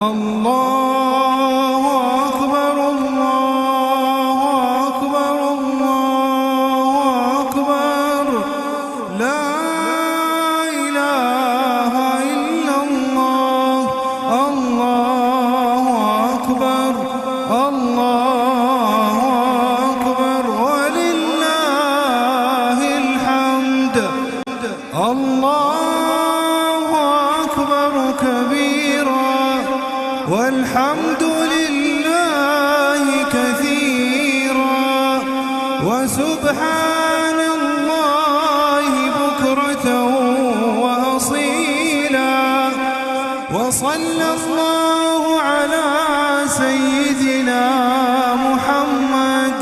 الله أكبر الله أكبر الله أكبر لا إله إلا الله الله أكبر الله أكبر ولله الحمد الله أكبر كبيرا والحمد لله كثيرا وسبحان الله بكرة وأصيلا وصلى الله على سيدنا محمد